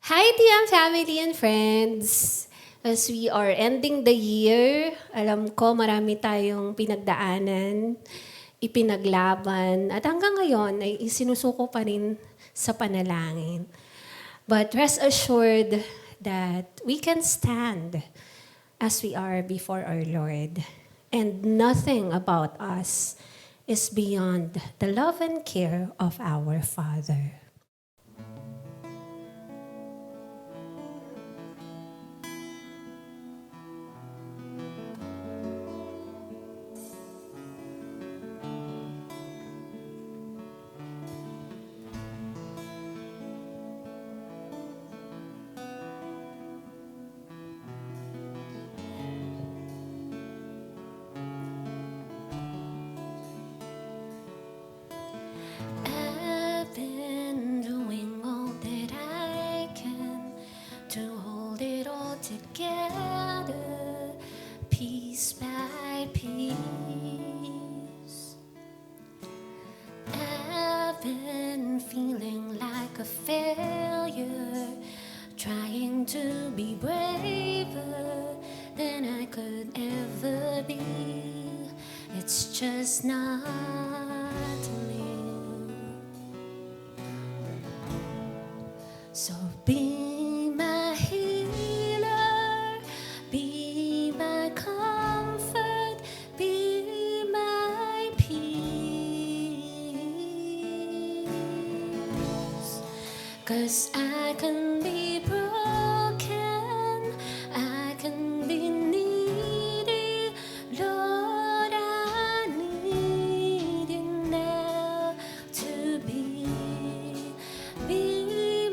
Hi, TM family and friends! As we are ending the year, alam ko marami tayong pinagdaanan, ipinaglaban, at hanggang ngayon ay isinusuko pa rin sa panalangin. But rest assured that we can stand as we are before our Lord. And nothing about us is beyond the love and care of our Father. I've been doing all that I can to hold it all together, piece by piece. I've been feeling like a failure, trying to be braver than I could ever be. It's just not me. So be my healer, be my comfort, be my peace. 'Cause I can be broken, I can be needy, Lord, I need you now to be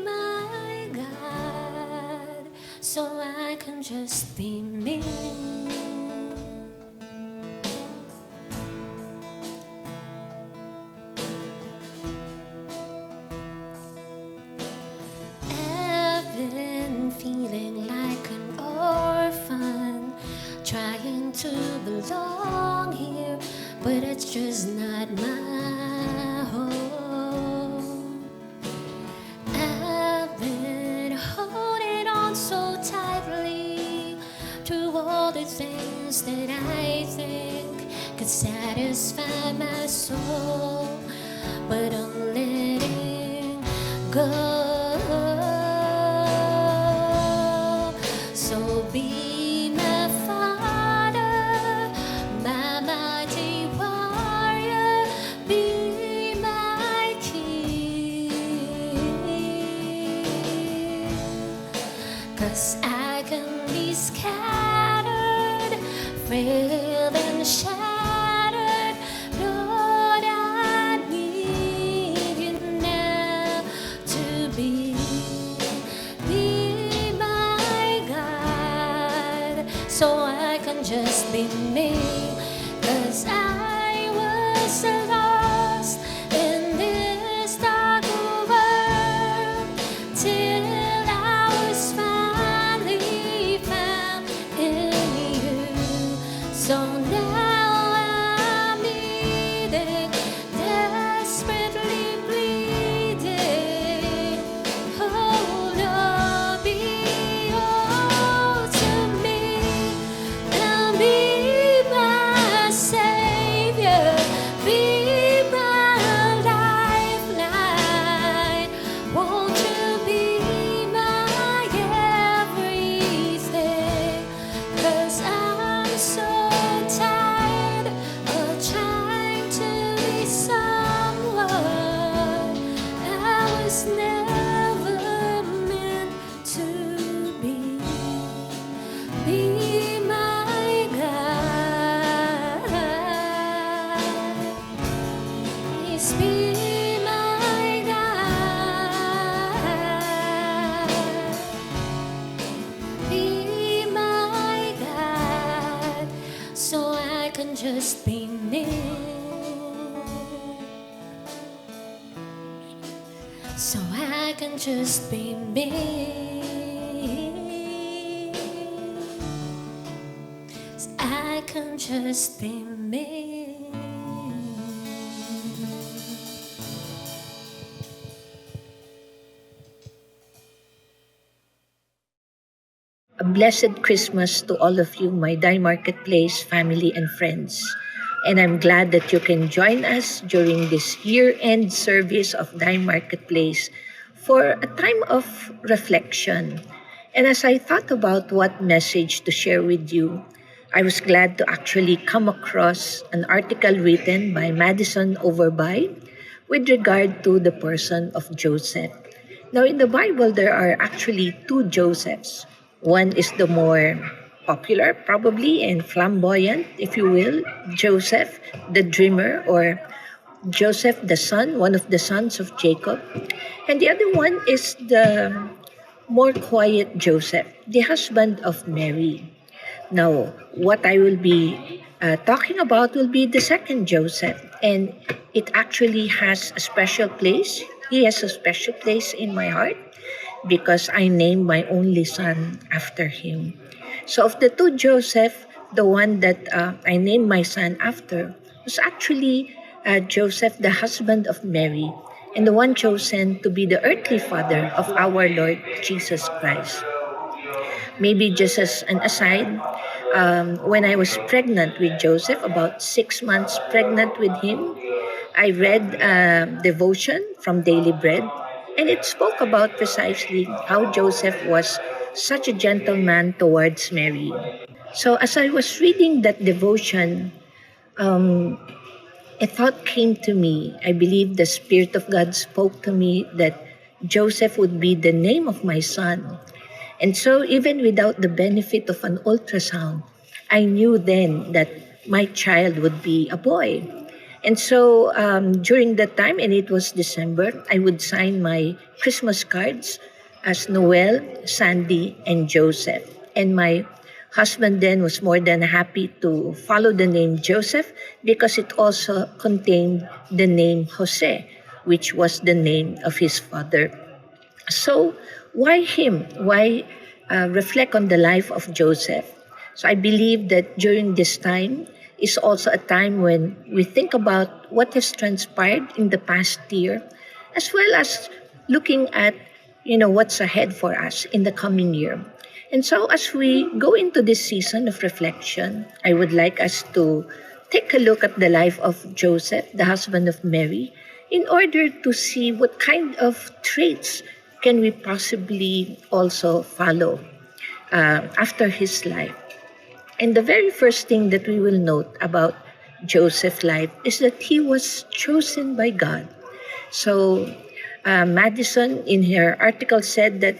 my God, so I can just be me. I've been feeling like an orphan, trying to belong here, but it's just not my home. I've been holding on so tightly to all the things that I think could satisfy my soul, but I'm letting go. So be my Father, my mighty warrior, be my King. 'Cause I can be scattered, frail and shattered, Lord, I need you now to be my God, so I can just be me. 'Cause I was lost in this dark world till I was finally found in you. So now I'm needing, desperately bleeding. Oh Lord, be all to me and be my Savior, be my lifeline. Won't you be my everything? 'Cause I'm so tired of trying to be someone I was never meant to be. Be my God. Please be my God. Be my God, so I can just be me. So I can just be me. So I can just be me. blessed Christmas to all of you, my Dye Marketplace family and friends. And I'm glad that you can join us during this year-end service of Dye Marketplace for a time of reflection. And as I thought about what message to share with you, I was glad to actually come across an article written by Madison Overby with regard to the person of Joseph. Now, in the Bible, there are actually two Josephs. One is the more popular, probably, and flamboyant, if you will, Joseph, the dreamer, or Joseph, the son, one of the sons of Jacob. And the other one is the more quiet Joseph, the husband of Mary. Now, what I will be talking about will be the second Joseph, and it actually has a special place. He has a special place in my heart because I named my only son after him. So, of the two Joseph, the one that I named my son after was actually Joseph, the husband of Mary, and the one chosen to be the earthly father of our Lord Jesus Christ. Maybe just as an aside, when I was pregnant with Joseph, about 6 months pregnant with him, I read devotion from Daily Bread, and it spoke about precisely how Joseph was such a gentleman towards Mary. So as I was reading that devotion, um, a thought came to me. I believe the Spirit of God spoke to me that Joseph would be the name of my son. And so, even without the benefit of an ultrasound, I knew then that my child would be a boy. And so, during that time, and it was December, I would sign my Christmas cards as Noel, Sandy, and Joseph. And my husband then was more than happy to follow the name Joseph because it also contained the name Jose, which was the name of his father. So, why him? Why reflect on the life of Joseph? So, I believe that during this time is also a time when we think about what has transpired in the past year, as well as looking at what's ahead for us in the coming year. And so, as we go into this season of reflection, I would like us to take a look at the life of Joseph, the husband of Mary, in order to see what kind of traits can we possibly also follow after his life. And the very first thing that we will note about Joseph's life is that he was chosen by God. So Madison, in her article, said that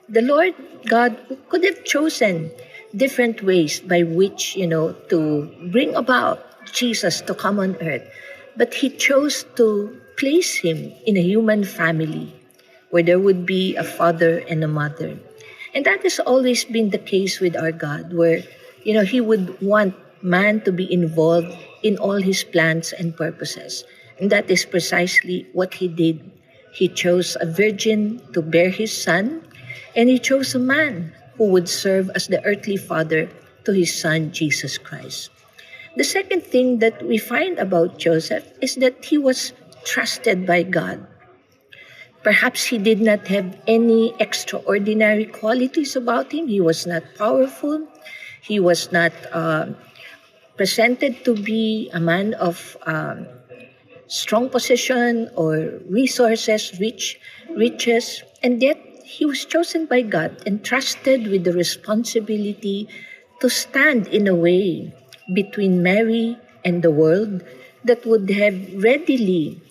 the Lord God could have chosen different ways by which, to bring about Jesus to come on earth. But he chose to place him in a human family where there would be a father and a mother. And that has always been the case with our God, where, he would want man to be involved in all his plans and purposes. And that is precisely what he did. He chose a virgin to bear his son, and he chose a man who would serve as the earthly father to his son, Jesus Christ. The second thing that we find about Joseph is that he was trusted by God. Perhaps he did not have any extraordinary qualities about him. He was not powerful. He was not presented to be a man of strong position or resources, riches, and yet he was chosen by God and trusted with the responsibility to stand in a way between Mary and the world that would have readily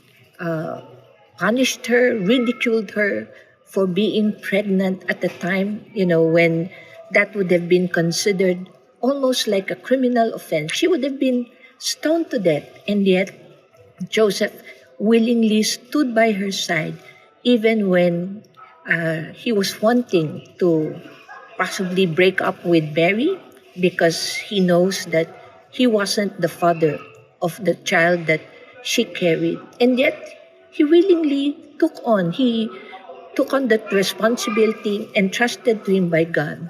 punished her, ridiculed her for being pregnant at a time, when that would have been considered almost like a criminal offense. She would have been stoned to death, and yet Joseph willingly stood by her side even when he was wanting to possibly break up with Mary because he knows that he wasn't the father of the child that she carried. And yet, he willingly he took on that responsibility entrusted to him by God.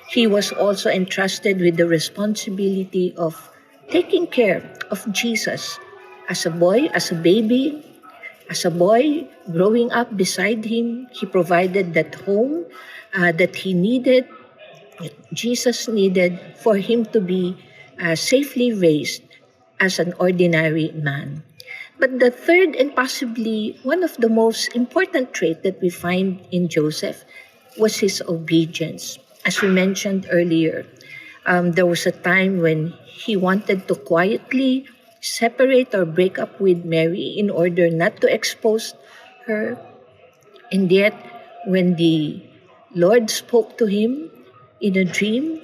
He was also entrusted with the responsibility of taking care of Jesus as a boy, as a baby, as a boy growing up beside him. He provided that home that he needed. Jesus needed for him to be safely raised as an ordinary man. But the third and possibly one of the most important trait that we find in Joseph was his obedience. As we mentioned earlier, there was a time when he wanted to quietly separate or break up with Mary in order not to expose her. And yet, when the Lord spoke to him in a dream,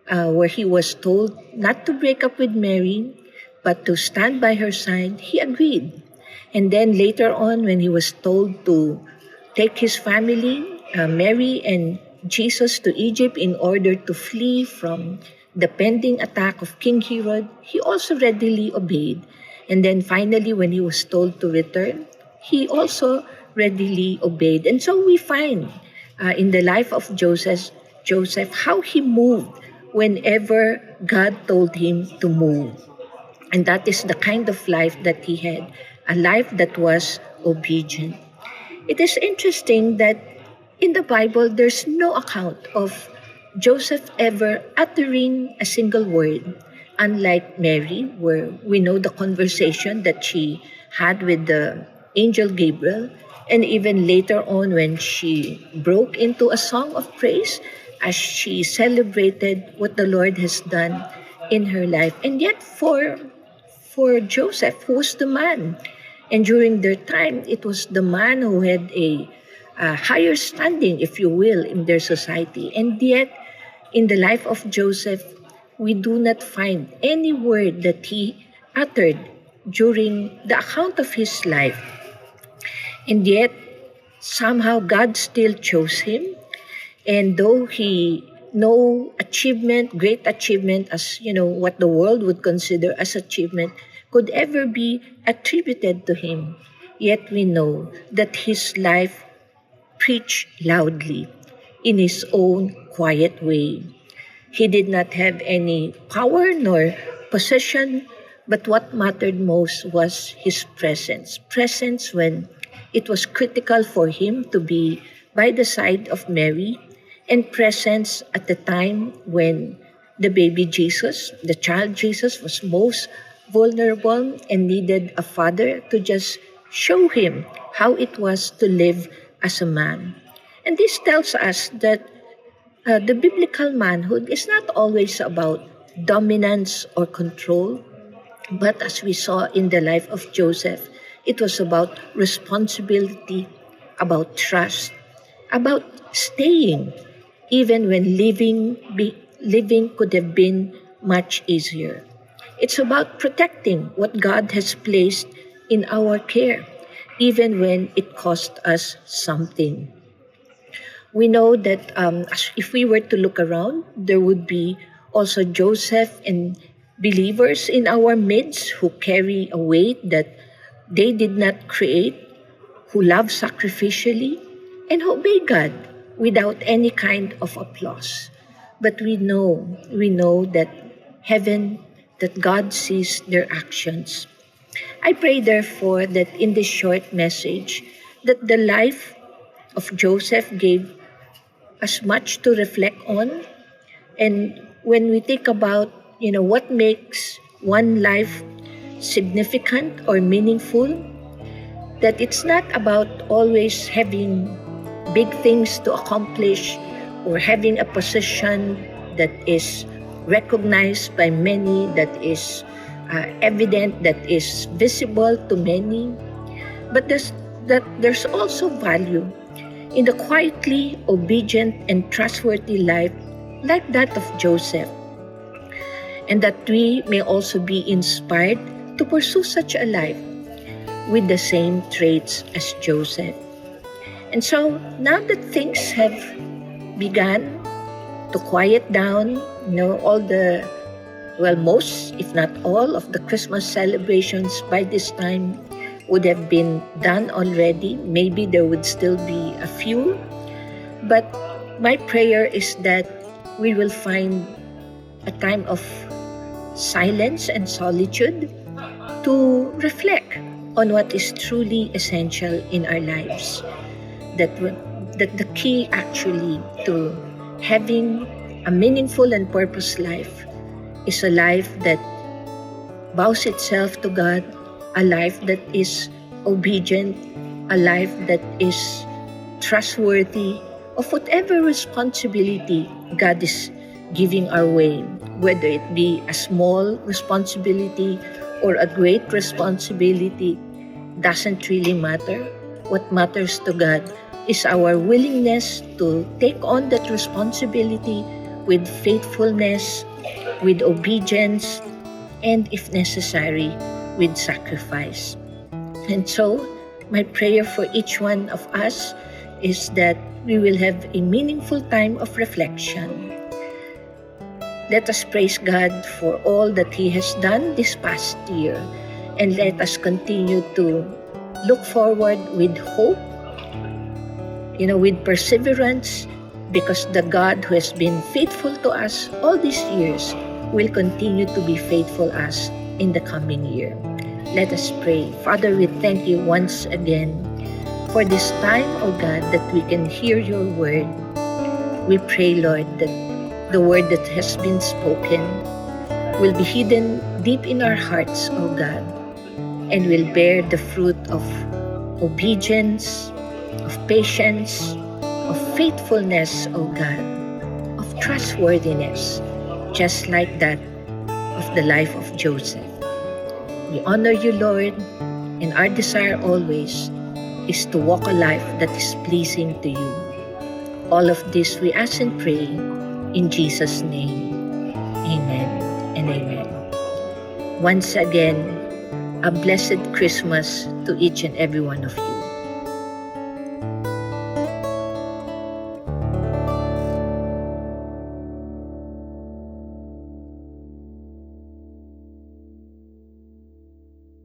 where he was told not to break up with Mary, but to stand by her side, he agreed. And then later on, when he was told to take his family, Mary and Jesus, to Egypt in order to flee from the pending attack of King Herod, he also readily obeyed. And then finally, when he was told to return, he also readily obeyed. And so we find in the life of Joseph how he moved whenever God told him to move. And that is the kind of life that he had, a life that was obedient. It is interesting that in the Bible, there's no account of Joseph ever uttering a single word, unlike Mary, where we know the conversation that she had with the angel Gabriel, and even later on when she broke into a song of praise as she celebrated what the Lord has done in her life. And yet for Joseph, who was the man, and during their time, it was the man who had a higher standing, if you will, in their society. And yet, in the life of Joseph, we do not find any word that he uttered during the account of his life. And yet, somehow God still chose him. And though he no achievement, great achievement, as what the world would consider as achievement, could ever be attributed to him, yet we know that his life preached loudly in his own quiet way. He did not have any power nor possession, but what mattered most was his presence. Presence when it was critical for him to be by the side of Mary, and presence at the time when the baby Jesus, the child Jesus, was most vulnerable and needed a father to just show him how it was to live as a man. And this tells us that the biblical manhood is not always about dominance or control, but as we saw in the life of Joseph, it was about responsibility, about trust, about staying, even when living could have been much easier. It's about protecting what God has placed in our care, even when it cost us something. We know that if we were to look around, there would be also Joseph and believers in our midst who carry a weight that they did not create, who love sacrificially, and who obey God without any kind of applause. But we know that heaven, that God sees their actions. I pray therefore that in this short message, that the life of Joseph gave us much to reflect on. And when we think about, what makes one life significant or meaningful, that it's not about always having big things to accomplish or having a position that is recognized by many, that is evident, that is visible to many, but there's also value in the quietly obedient and trustworthy life like that of Joseph, and that we may also be inspired to pursue such a life with the same traits as Joseph. And so now that things have begun to quiet down, all the, most, if not all, of the Christmas celebrations by this time would have been done already. Maybe there would still be a few. But my prayer is that we will find a time of silence and solitude to reflect on what is truly essential in our lives. That the key actually to having A meaningful and purpose life is a life that bows itself to God, a life that is obedient, a life that is trustworthy of whatever responsibility God is giving our way, whether it be a small responsibility or a great responsibility, doesn't really matter. What matters to God is our willingness to take on that responsibility with faithfulness, with obedience, and if necessary, with sacrifice. And so, my prayer for each one of us is that we will have a meaningful time of reflection. Let us praise God for all that He has done this past year, and let us continue to look forward with hope, with perseverance, because the God who has been faithful to us all these years will continue to be faithful us in the coming year. Let us pray. Father, we thank you once again for this time, O God, that we can hear your word. We pray, Lord, that the word that has been spoken will be hidden deep in our hearts, O God, and will bear the fruit of obedience, of patience, of faithfulness, O God, of trustworthiness, just like that of the life of Joseph. We honor you, Lord, and our desire always is to walk a life that is pleasing to you. All of this we ask and pray in Jesus' name. Amen and amen. Once again, a blessed Christmas to each and every one of you.